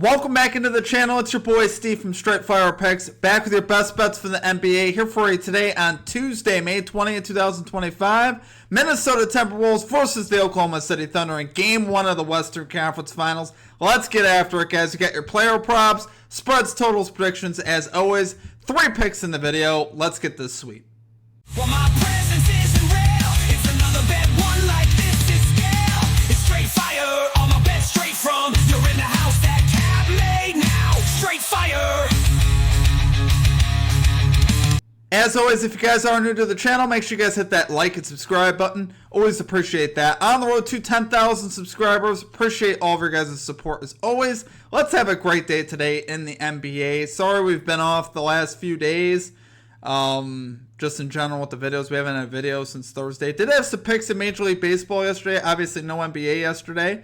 Welcome back into the channel. It's your boy Steve from Straight Fire Picks, back with your best bets for the NBA. Here for you today on Tuesday, May 20th, 2025. Minnesota Timberwolves versus the Oklahoma City Thunder in Game 1 of the Western Conference Finals. Let's get after it, guys. You got your player props, spreads, totals, predictions. As always, 3 picks in the video. Let's get this sweet. Well, my presence isn't real. It's another bad one like this is scale. It's straight fire. All my bets straight from. You're in the house that Cap made now. Straight fire. As always, if you guys are new to the channel, make sure you guys hit that like and subscribe button. Always appreciate that. On the road to 10,000 subscribers. Appreciate all of your guys' support as always. Let's have a great day today in the NBA. Sorry we've been off the last few days. Just in general with the videos. We haven't had a video since Thursday. Did have some picks in Major League Baseball yesterday. Obviously no NBA yesterday.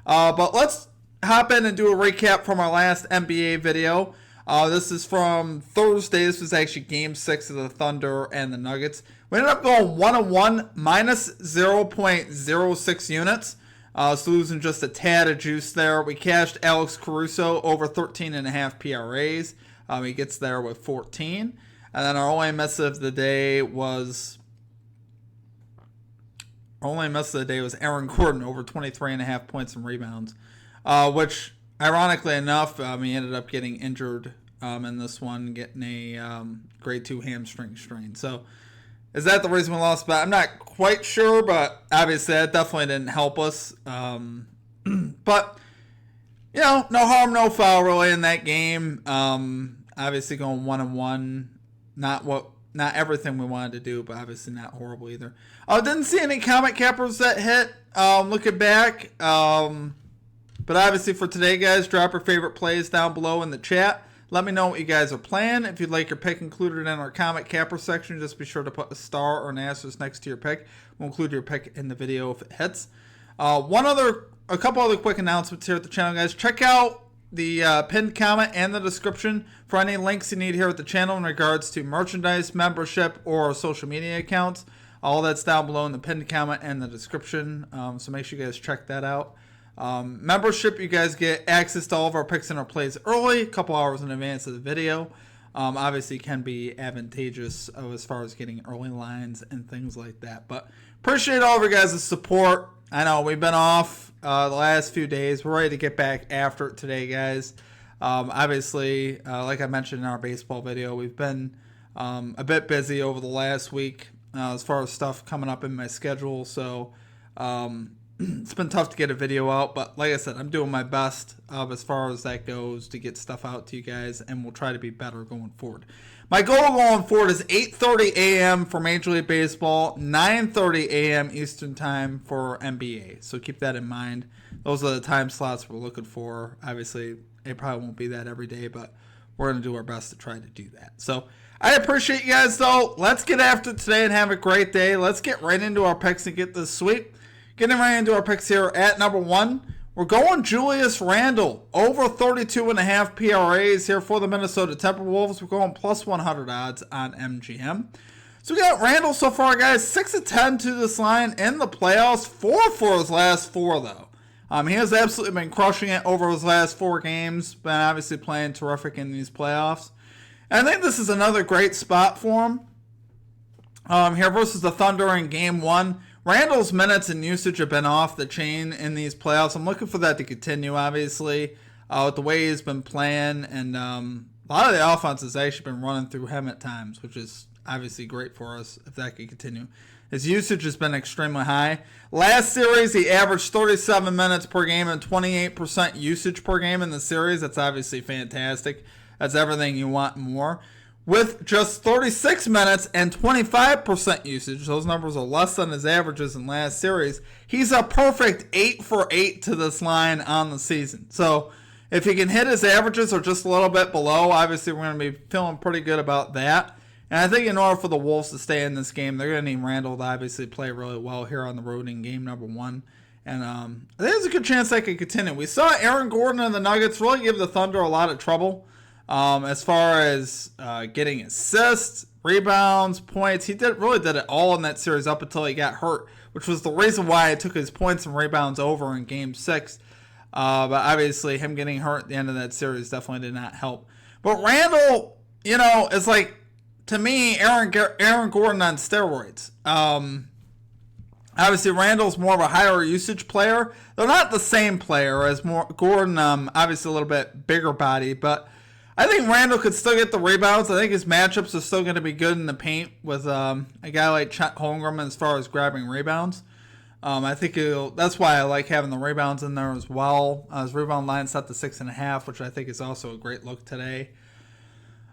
But let's hop in and do a recap from our last NBA video. This is from Thursday. This was actually Game 6 of the Thunder and the Nuggets. We ended up going 1-1, minus 0.06 units. So losing just a tad of juice there. We cashed Alex Caruso over 13.5 PRAs. He gets there with 14. And then our only miss of the day was Aaron Gordon over 23.5 points and rebounds, which ironically enough, he ended up getting injured in this one, getting a grade 2 hamstring strain. So is that the reason we lost? But I'm not quite sure, but obviously that definitely didn't help us. But you know, no harm, no foul really in that game. Obviously going 1-1. Not everything we wanted to do, but obviously not horrible either. Didn't see any comment cappers that hit. Looking back. But obviously for today, guys, drop your favorite plays down below in the chat. Let me know what you guys are playing. If you'd like your pick included in our comment capper section, just be sure to put a star or an asterisk next to your pick. We'll include your pick in the video if it hits. A couple other quick announcements here at the channel, guys. Check out the pinned comment and the description for any links you need here at the channel in regards to merchandise, membership, or social media accounts. All that's down below in the pinned comment and the description, so make sure you guys check that out. Membership, you guys get access to all of our picks and our plays early, a couple hours in advance of the video. Obviously can be advantageous as far as getting early lines and things like that. But appreciate all of your guys' support. I know we've been off the last few days. We're ready to get back after it today, guys. Obviously, like I mentioned in our baseball video, we've been a bit busy over the last week as far as stuff coming up in my schedule. So it's been tough to get a video out. But like I said, I'm doing my best as far as that goes to get stuff out to you guys. And we'll try to be better going forward. My goal going forward is 8:30 a.m. for Major League Baseball, 9:30 a.m. Eastern Time for NBA. So keep that in mind. Those are the time slots we're looking for. Obviously, it probably won't be that every day, but we're going to do our best to try to do that. So I appreciate you guys, though. Let's get after it today and have a great day. Let's get right into our picks and get this sweep. Getting right into our picks here at number 1. We're going Julius Randle, over 32.5 PRAs here for the Minnesota Timberwolves. We're going plus 100 odds on MGM. So we got Randle so far, guys, 6 of 10 to this line in the playoffs, 4 for his last 4, though. He has absolutely been crushing it over his last 4 games, been obviously playing terrific in these playoffs. And I think this is another great spot for him. Here versus the Thunder in Game 1. Randle's minutes and usage have been off the chain in these playoffs. I'm looking for that to continue, obviously, with the way he's been playing. And a lot of the offense has actually been running through him at times, which is obviously great for us if that could continue. His usage has been extremely high. Last series, he averaged 37 minutes per game and 28% usage per game in the series. That's obviously fantastic. That's everything you want and more. With just 36 minutes and 25% usage, those numbers are less than his averages in last series. He's a perfect 8 for 8 to this line on the season. So if he can hit his averages or just a little bit below, obviously we're going to be feeling pretty good about that. And I think in order for the Wolves to stay in this game, they're going to need Randle to obviously play really well here on the road in game number 1. And I think there's a good chance that could continue. We saw Aaron Gordon and the Nuggets really give the Thunder a lot of trouble. As far as getting assists, rebounds, points, he really did it all in that series up until he got hurt, which was the reason why I took his points and rebounds over in Game 6. But obviously him getting hurt at the end of that series definitely did not help. But Randall, it's like, to me, Aaron Gordon on steroids. Obviously, Randall's more of a higher usage player. They're not the same player as Gordon, obviously a little bit bigger body, but I think Randall could still get the rebounds. I think his matchups are still going to be good in the paint with a guy like Chet Holmgren as far as grabbing rebounds. I think that's why I like having the rebounds in there as well. His rebound line set to 6.5, which I think is also a great look today.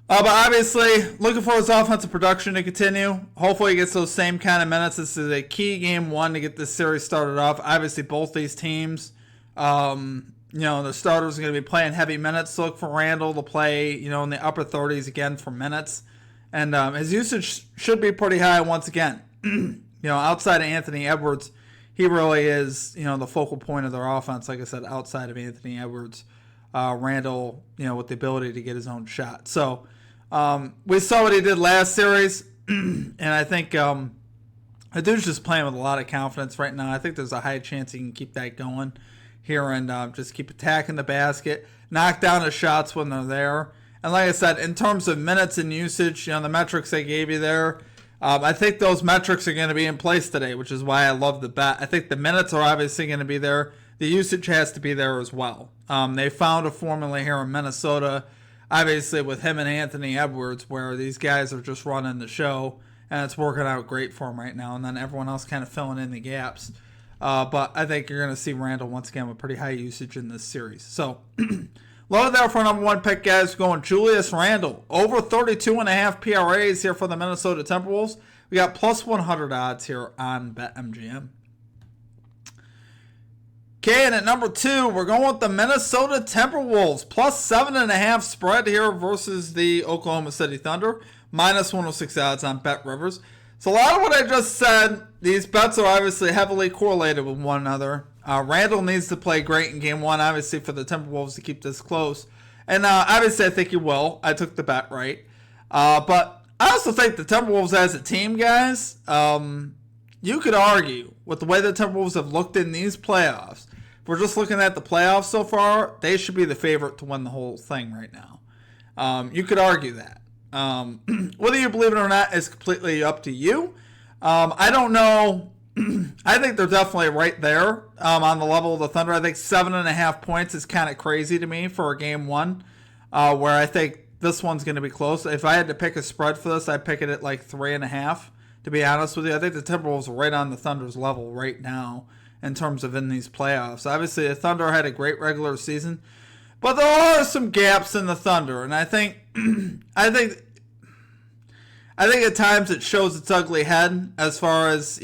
But obviously, looking for his offensive production to continue. Hopefully he gets those same kind of minutes. This is a key game one to get this series started off. Obviously, both these teams, the starters are going to be playing heavy minutes. So look for Randall to play, in the upper 30s again for minutes. And his usage should be pretty high once again. Outside of Anthony Edwards, he really is, the focal point of their offense. Like I said, outside of Anthony Edwards, Randall, with the ability to get his own shot. So, we saw what he did last series, and I think the dude's just playing with a lot of confidence right now. I think there's a high chance he can keep that going here and just keep attacking the basket, knock down his shots when they're there. And like I said, in terms of minutes and usage, the metrics I gave you there, I think those metrics are going to be in place today, which is why I love the bet. I think the minutes are obviously going to be there. The usage has to be there as well. They found a formula here in Minnesota, obviously with him and Anthony Edwards, where these guys are just running the show, and it's working out great for him right now, and then everyone else kind of filling in the gaps. But I think you're going to see Randall once again with pretty high usage in this series. So, loaded there for number one pick, guys, going Julius Randle. Over 32.5 PRAs here for the Minnesota Timberwolves. We got plus 100 odds here on BetMGM. Okay, and at number two, we're going with the Minnesota Timberwolves. Plus 7.5 spread here versus the Oklahoma City Thunder. Minus 106 odds on BetRivers. So a lot of what I just said, these bets are obviously heavily correlated with one another. Randall needs to play great in game one, obviously, for the Timberwolves to keep this close. And obviously, I think he will. I took the bet right. But I also think the Timberwolves as a team, guys, you could argue with the way the Timberwolves have looked in these playoffs. If we're just looking at the playoffs so far, they should be the favorite to win the whole thing right now. You could argue that. Whether you believe it or not is completely up to you. I don't know. I think they're definitely right there on the level of the Thunder. I think 7.5 points is kind of crazy to me for a game one, where I think this one's going to be close. If I had to pick a spread for this, I'd pick it at like 3.5. To be honest with you, I think the Timberwolves are right on the Thunder's level right now in terms of in these playoffs. Obviously, the Thunder had a great regular season, but there are some gaps in the Thunder, and I think at times it shows its ugly head as far as,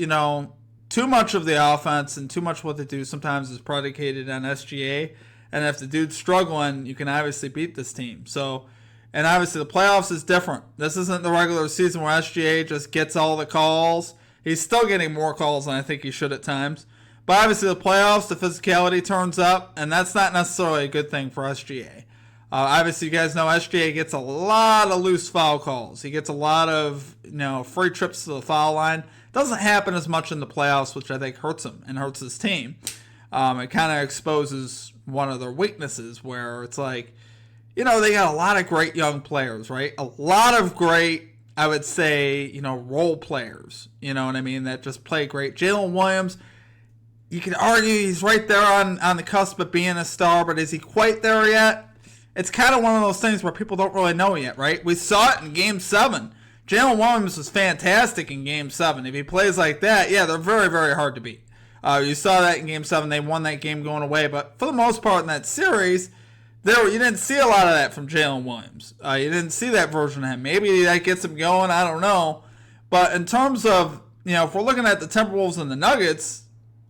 too much of the offense and too much what they do sometimes is predicated on SGA. And if the dude's struggling, you can obviously beat this team. So, and obviously the playoffs is different. This isn't the regular season where SGA just gets all the calls. He's still getting more calls than I think he should at times. But obviously the playoffs, the physicality turns up, and that's not necessarily a good thing for SGA. Obviously, you guys know SGA gets a lot of loose foul calls. He gets a lot of free trips to the foul line. Doesn't happen as much in the playoffs, which I think hurts him and hurts his team. It kind of exposes one of their weaknesses where it's like, they got a lot of great young players, right? A lot of great, I would say, role players, you know what I mean, that just play great. Jalen Williams, you could argue he's right there on the cusp of being a star, but is he quite there yet? It's kind of one of those things where people don't really know yet, right? We saw it in Game 7. Jalen Williams was fantastic in Game 7. If he plays like that, yeah, they're very, very hard to beat. You saw that in Game 7. They won that game going away. But for the most part in that series, you didn't see a lot of that from Jalen Williams. You didn't see that version of him. Maybe that gets him going. I don't know. But in terms of, if we're looking at the Timberwolves and the Nuggets,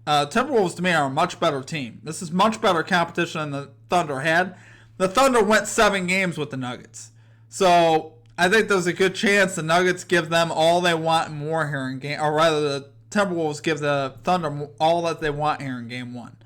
Timberwolves to me are a much better team. This is much better competition than the Thunder had. The Thunder went 7 games with the Nuggets. So I think there's a good chance the Nuggets give them all they want and more here in game, or rather the Timberwolves give the Thunder all that they want here in game one.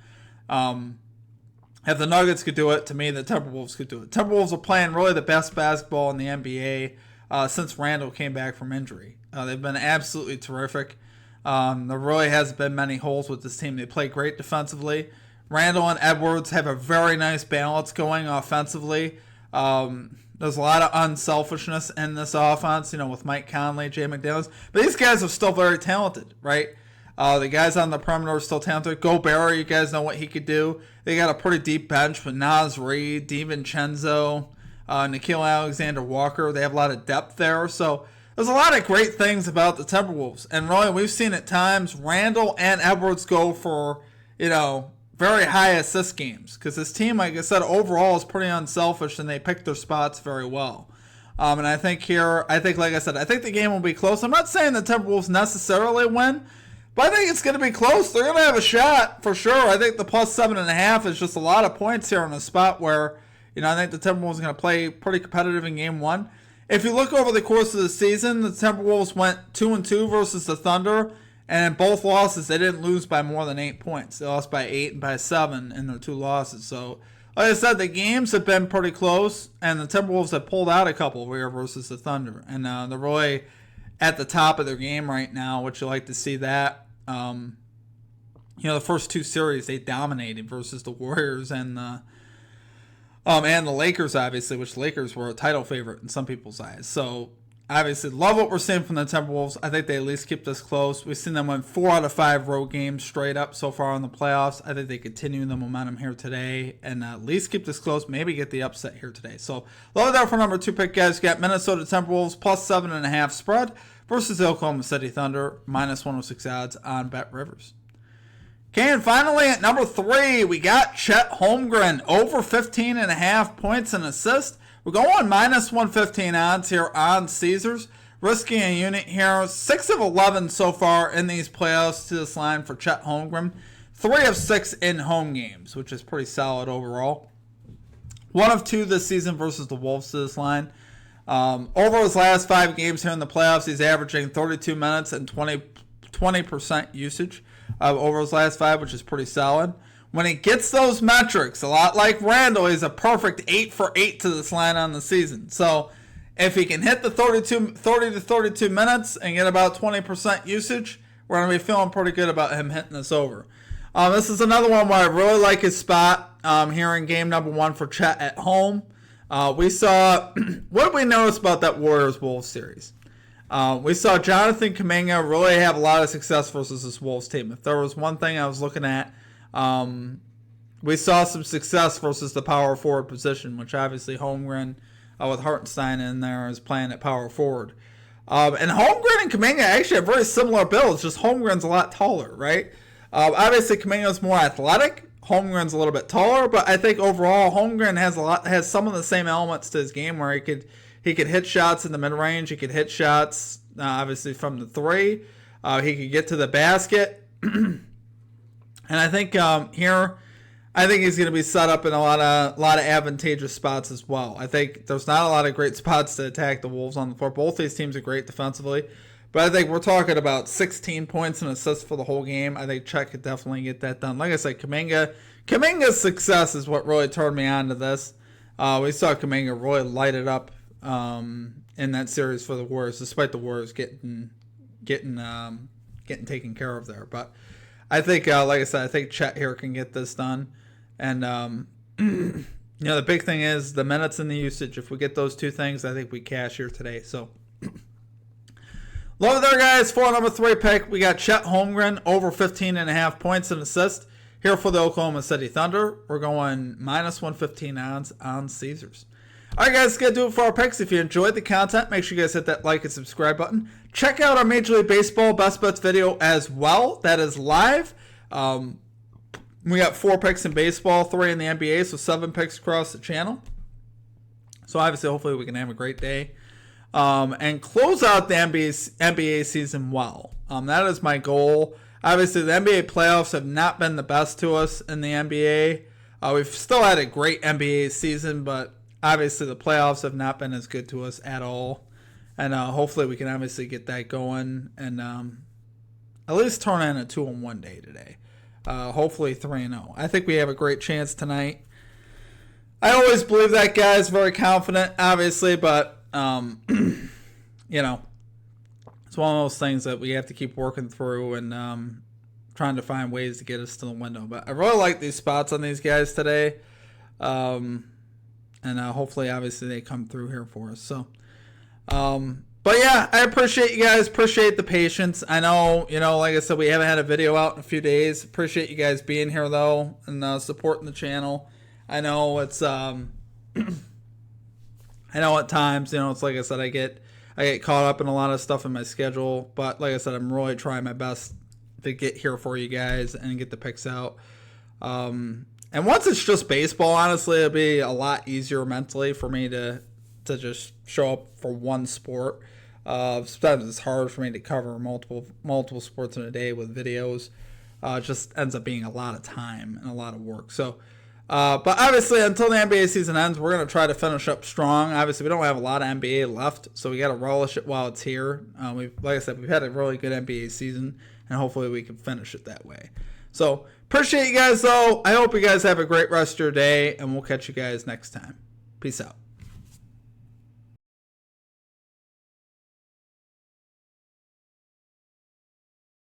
If the Nuggets could do it, to me, the Timberwolves could do it. Timberwolves are playing really the best basketball in the NBA since Randall came back from injury. They've been absolutely terrific. There really hasn't been many holes with this team. They play great defensively. Randall and Edwards have a very nice balance going offensively. There's a lot of unselfishness in this offense, with Mike Conley, Jay McDaniels. But these guys are still very talented, right? The guys on the perimeter are still talented. Gobert, you guys know what he could do. They got a pretty deep bench with Naz Reid, DiVincenzo, Nickeil Alexander-Walker. They have a lot of depth there. So there's a lot of great things about the Timberwolves. And really, we've seen at times Randall and Edwards go for, very high assist games. Because this team, like I said, overall is pretty unselfish and they pick their spots very well. And I think like I said, I think the game will be close. I'm not saying the Timberwolves necessarily win, but I think it's going to be close. They're going to have a shot for sure. I think the plus 7.5 is just a lot of points here in a spot where, I think the Timberwolves are going to play pretty competitive in game one. If you look over the course of the season, the Timberwolves went 2-2 versus the Thunder, and in both losses, they didn't lose by more than 8 points. They lost by 8 and by 7 in their 2 losses. So, like I said, the games have been pretty close, and the Timberwolves have pulled out a couple here versus the Thunder. And they're really at the top of their game right now, which you like to see that. The first 2 series, they dominated versus the Warriors and the Lakers, obviously, which the Lakers were a title favorite in some people's eyes. So, obviously, love what we're seeing from the Timberwolves. I think they at least keep this close. We've seen them win 4 out of 5 road games straight up so far in the playoffs. I think they continue the momentum here today and at least keep this close, maybe get the upset here today. So, love that for number 2 pick, guys. You got Minnesota Timberwolves plus 7.5 spread versus the Oklahoma City Thunder, minus 106 odds on Bet Rivers. Okay, and finally at number 3, we got Chet Holmgren, over 15.5 points and assists. We're going minus 115 odds here on Caesars. Risking a unit here. 6 of 11 so far in these playoffs to this line for Chet Holmgren. 3 of 6 in home games, which is pretty solid overall. 1 of 2 this season versus the Wolves to this line. Over his last 5 games here in the playoffs, he's averaging 32 minutes and 20% usage over his last 5, which is pretty solid. When he gets those metrics, a lot like Randall, he's a perfect 8 for 8 to this line on the season. So if he can hit the 30 to 32 minutes and get about 20% usage, we're going to be feeling pretty good about him hitting this over. This is another one where I really like his spot here in game number 1 for Chet at home. We saw, what did we notice about that Warriors-Wolves series? We saw Jonathan Kuminga really have a lot of success versus this Wolves team. If there was one thing I was looking at, we saw some success versus the power forward position, which obviously Holmgren with Hartenstein in there is playing at power forward. And Holmgren and Kuminga actually have very similar builds, just Holmgren's a lot taller, right? Obviously Kuminga's more athletic, Holmgren's a little bit taller, but I think overall Holmgren has some of the same elements to his game where he could hit shots in the mid range, he could hit shots obviously from the 3, he could get to the basket. And I think here, I think he's going to be set up in a lot of advantageous spots as well. I think there's not a lot of great spots to attack the Wolves on the floor. Both these teams are great defensively, but I think we're talking about 16 points and assists for the whole game. I think Chet could definitely get that done. Like I said, Kuminga's success is what really turned me on to this. We saw Kuminga really light it up in that series for the Warriors, despite the Warriors getting taken care of there, but. I think, like I said, I think Chet here can get this done. And, the big thing is the minutes and the usage. If we get those 2 things, I think we cash here today. So, love it there, guys. For number 3 pick, we got Chet Holmgren, over 15.5 points and assists. Here for the Oklahoma City Thunder, we're going minus 115 odds on Caesars. All right, guys, that's going to do it for our picks. If you enjoyed the content, make sure you guys hit that like and subscribe button. Check out our Major League Baseball Best Bets video as well. That is live. We got 4 picks in baseball, 3 in the NBA, so 7 picks across the channel. So, obviously, hopefully we can have a great day and close out the NBA season well. That is my goal. Obviously, the NBA playoffs have not been the best to us in the NBA. We've still had a great NBA season, but obviously, the playoffs have not been as good to us at all. And hopefully we can obviously get that going and at least turn in a 2-1 day today. Hopefully 3-0. I think we have a great chance tonight. I always believe that, guys. Very confident, obviously. But, it's one of those things that we have to keep working through. And trying to find ways to get us to the window. But I really like these spots on these guys today. And hopefully, obviously, they come through here for us. So, but yeah, I appreciate you guys. Appreciate the patience. I know, like I said, we haven't had a video out in a few days. Appreciate you guys being here, though, and supporting the channel. I know it's, I know at times, it's like I said, I get caught up in a lot of stuff in my schedule. But like I said, I'm really trying my best to get here for you guys and get the picks out. And once it's just baseball, honestly, it'll be a lot easier mentally for me to just show up for one sport. Sometimes it's hard for me to cover multiple sports in a day with videos. It just ends up being a lot of time and a lot of work. So, but obviously, until the NBA season ends, we're going to try to finish up strong. Obviously, we don't have a lot of NBA left, so we got to relish it while it's here. Like I said, we've had a really good NBA season, and hopefully we can finish it that way. So, appreciate you guys, though. I hope you guys have a great rest of your day, and we'll catch you guys next time. Peace out.